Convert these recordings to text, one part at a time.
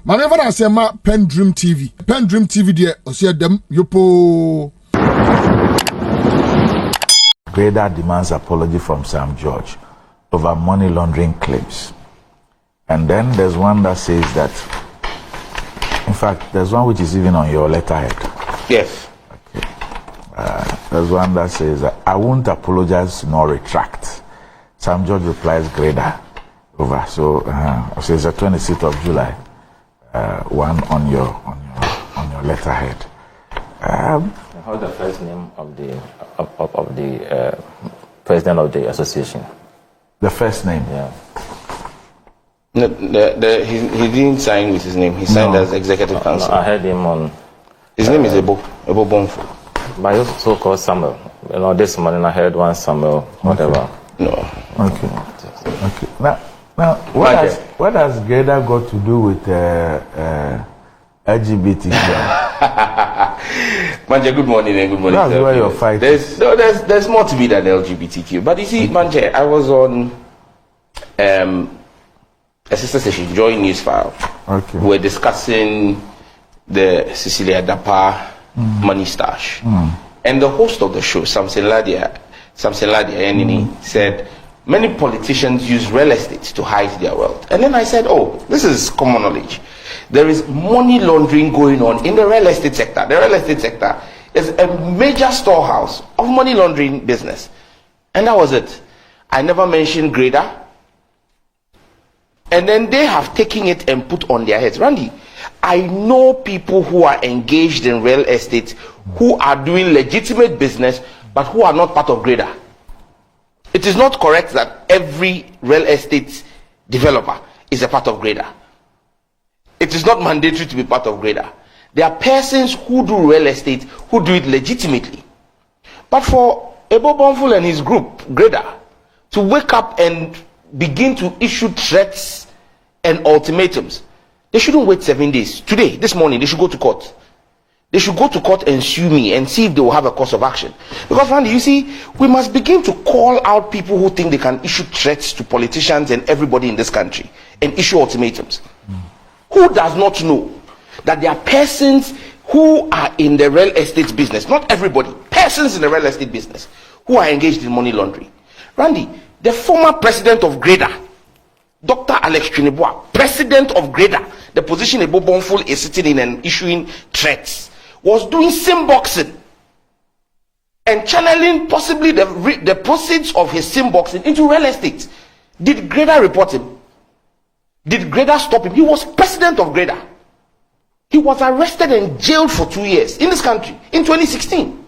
Manever I say ma PENDREAM TV. PENDREAM TV there, I see them yopo. GREDA demands apology from Sam George over money laundering claims. And then there's one that says that, in fact, there's one which is even on your letterhead. Yes. Okay. There's one that says, I won't apologize nor retract. Sam George replies, GREDA. Over. So it's the 26th of July. One on your letterhead. How's the first name of the president of the association? The first name? Yeah. No, he didn't sign with his name. He signed as executive council. No, I heard him on. His name is Ebo Bonfo. By your so-called Samuel. This morning I heard one Samuel, whatever. No. Okay. Now, what has GREDA got to do with LGBTQ? Manje, good morning and good morning. That's where you're fighting. There's more to be than LGBTQ. But you see, Manje, I was on a sister station, Joy News File. Okay. We're discussing the Cecilia Dapa money stash. And the host of the show, Samson Ladia Enini, said many politicians use real estate to hide their wealth. And then I said, oh, this is common knowledge. There is money laundering going on in the real estate sector. The real estate sector is a major storehouse of money laundering business. And that was it. I never mentioned GREDA. And then they have taken it and put on their heads. Randy, I know people who are engaged in real estate who are doing legitimate business but who are not part of GREDA. It is not correct that every real estate developer is a part of GREDA. It is not mandatory to be part of GREDA. There are persons who do real estate who do it legitimately. But for Ebo Bonful and his group, GREDA, to wake up and begin to issue threats and ultimatums, they shouldn't wait 7 days. Today, this morning, they should go to court. They should go to court and sue me and see if they will have a course of action. Because, Randy, you see, we must begin to call out people who think they can issue threats to politicians and everybody in this country and issue ultimatums. Who does not know that there are persons who are in the real estate business, not everybody, persons in the real estate business who are engaged in money laundering? Randy, the former president of GREDA, Dr. Alex Chineboa, president of GREDA, the position Ebo Bonful is sitting in and issuing threats, was doing sim boxing and channeling possibly the proceeds of his sim boxing into real estate. Did GREDA report him? Did GREDA stop him? He was president of GREDA. He was arrested and jailed for 2 years in this country in 2016.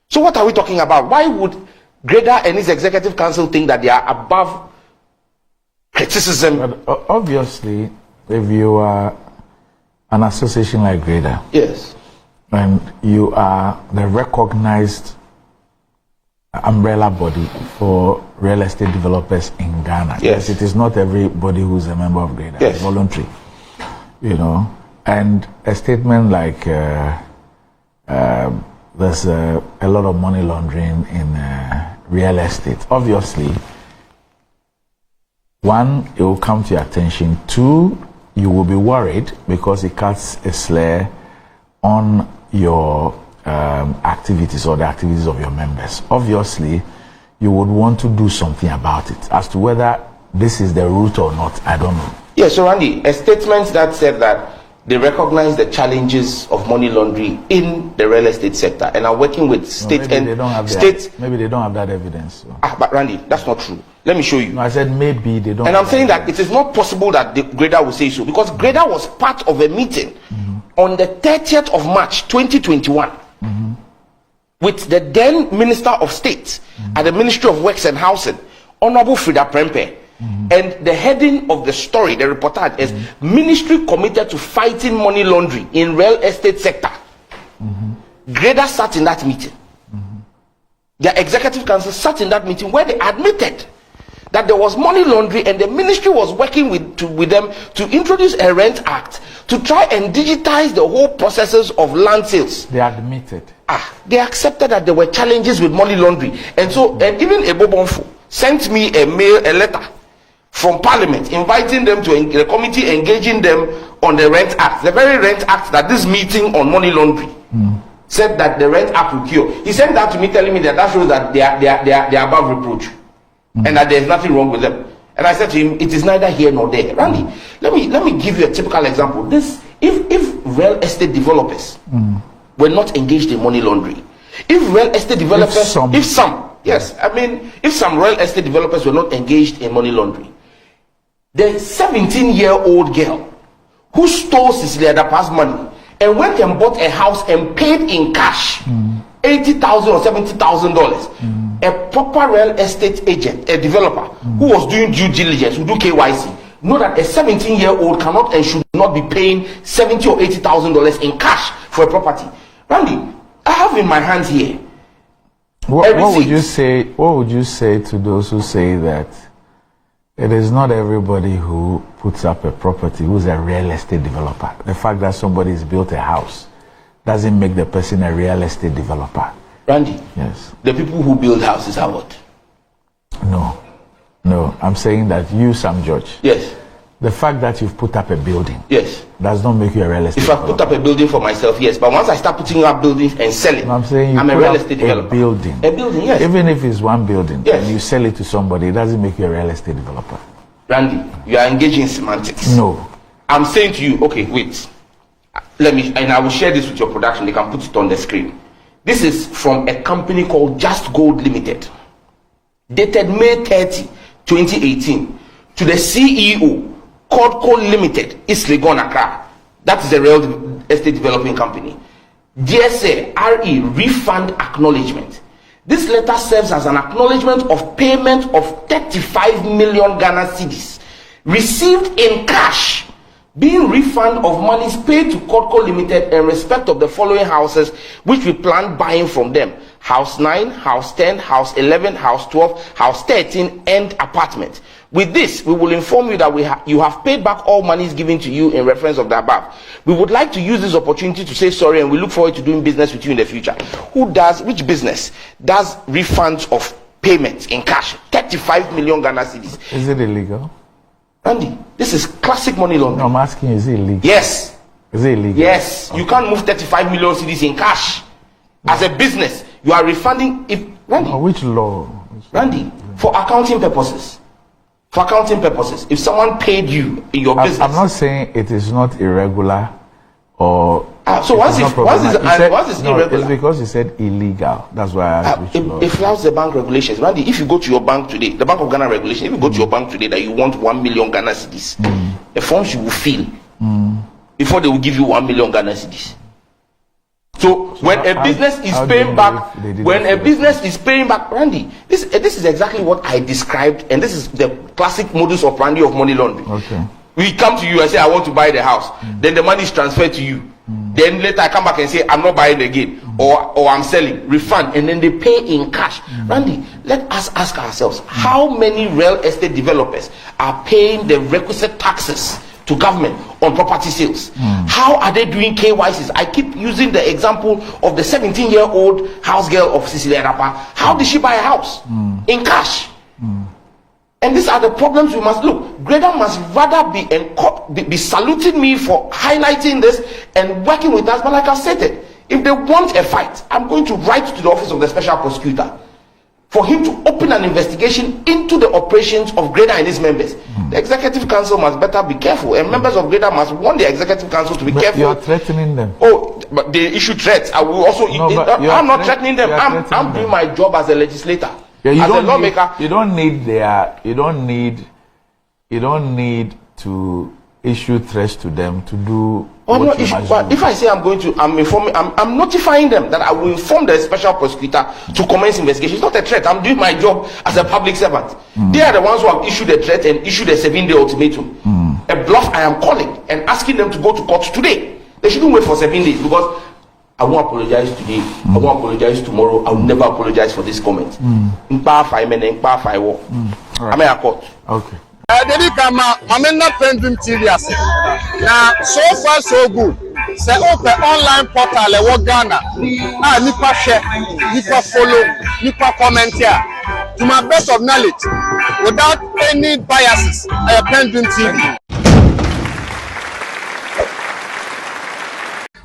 So what are we talking about? Why would GREDA and his executive council think that they are above criticism? But obviously, if you are an association like GREDA, yes, and you are the recognized umbrella body for real estate developers in Ghana. Yes. It is not everybody who's a member of GREDA. Yes. It's voluntary, and a statement like there's a lot of money laundering in real estate. Obviously, one, it will come to your attention. Two, you will be worried because it casts a slur on your activities or the activities of your members. Obviously, you would want to do something about it. As to whether this is the route or not, I don't know. Yes, so Randy, a statement that said that they recognize the challenges of money laundering in the real estate sector and are working with state maybe they don't have that evidence. So. But Randy, that's not true. Let me show you. No, I said maybe they don't. And I'm saying that it is not possible that the GREDA will say so, because GREDA was part of a meeting on the 30th of March 2021 with the then Minister of State at the Ministry of Works and Housing, Honorable Frida Prempeh. And the heading of the story, the reportage, is Ministry Committed to Fighting Money Laundering in Real Estate Sector. GREDA sat in that meeting. The Executive Council sat in that meeting where they admitted that there was money laundering, and the ministry was working with them to introduce a rent act to try and digitize the whole processes of land sales. They admitted. They accepted that there were challenges with money laundering. And so, and even Ebo Bonfo sent me a letter from Parliament inviting them to the committee, engaging them on the Rent Act, the very Rent Act that this meeting on money laundering said that the Rent Act will cure. He sent that to me, telling me that shows that they are above reproach and that there's nothing wrong with them. And I said to him, it is neither here nor there. Randy, let me give you a typical example. This, if real estate developers were not engaged in money laundering, if real estate developers, if some real estate developers were not engaged in money laundering, the 17-year-old girl who stole Cecilia Dapa's money and went and bought a house and paid in cash $80,000 or $70,000, a proper real estate agent, a developer who was doing due diligence, who do KYC, know that a 17-year-old cannot and should not be paying $70,000 or $80,000 in cash for a property. Randy, I have in my hands here. What would you say? What would you say to those who say that it is not everybody who puts up a property who's a real estate developer? The fact that somebody's built a house doesn't make the person a real estate developer. Randy, yes. The people who build houses are what? No. I'm saying that you, Sam George. Yes. The fact that you've put up a building. Yes. Does not make you a real estate developer. If I put up a building for myself, yes. But once I start putting up buildings and selling, I'm saying I'm a real estate developer. A building, yes. Even if it's one building, yes, and you sell it to somebody, it doesn't make you a real estate developer. Randy, you are engaging in semantics. No. I'm saying to you, okay, wait. Let me, and I will share this with your production. They can put it on the screen. This is from a company called Just Gold Limited, dated May 30, 2018, to the CEO, Codco Limited, East Legon, Accra. That is a real estate developing company. Dear Sir, RE refund acknowledgement. This letter serves as an acknowledgement of payment of 35 million Ghana cedis received in cash, being refund of monies paid to Codco Limited in respect of the following houses which we planned buying from them: House 9, House 10, House 11, House 12, House 13, and apartment. With this, we will inform you that you have paid back all monies given to you in reference of the above. We would like to use this opportunity to say sorry, and we look forward to doing business with you in the future. Which business does refunds of payments in cash? 35 million Ghana cedis. Is it illegal? Andy, this is classic money laundering. No, I'm asking, is it illegal? Yes. Is it illegal? Yes. Okay. You can't move 35 million cedis in cash. As a business, you are refunding. Randy. No, which law? Randy, for accounting purposes. For accounting purposes, if someone paid you in your business, I'm not saying it is not irregular or. So once it's irregular, it's because you said illegal. That's why I asked. It flouts the bank regulations. Randy, if you go to your bank today, the Bank of Ghana regulation, if you go to your bank today that you want 1 million Ghana cedis, the forms you will fill before they will give you 1 million Ghana cedis. So when a business is paying back, Randy, this is exactly what I described, and this is the classic modus operandi of money laundering. Okay. We come to you and say, I want to buy the house. Then the money is transferred to you. Then later I come back and say, I'm not buying again, or I'm selling, refund, and then they pay in cash. Randy, let us ask ourselves, how many real estate developers are paying the requisite taxes to government on property sales? How are they doing KYCs? I keep using the example of the 17-year-old house girl of Cecilia Dapa. How did she buy a house? In cash. And these are the problems we must look. GREDA must rather be saluting me for highlighting this and working with us. But like I said, if they want a fight, I'm going to write to the office of the special prosecutor for him to open an investigation into the operations of GREDA and its members. The Executive Council must better be careful, and members of GREDA must want the Executive Council to be careful. You are threatening them. Oh, but they issue threats. I will also. I'm not threatening them. I'm doing my job as a legislator. Yeah, as a lawmaker. You don't need to issue threats to them to do. If I say I'm notifying them that I will inform the special prosecutor to commence investigation. It's not a threat. I'm doing my job as a public servant. They are the ones who have issued a threat and issued a 7-day ultimatum. A bluff I am calling and asking them to go to court today. They shouldn't wait for 7 days, because I won't apologize today. I won't apologize tomorrow. I will never apologize for this comment. In power 5 minutes, in power 5 war. I'm a court. Okay. Dedi kama amena PENDREAM TV ase. Na so far so good. Say open online portal e wo Ghana. Nipa share, nipa follow, nipa comment here. To my best of knowledge, without any biases, PENDREAM TV.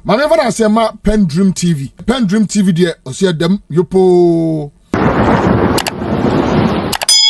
Mame fa na se ma PENDREAM TV. PENDREAM TV de o se dem yopo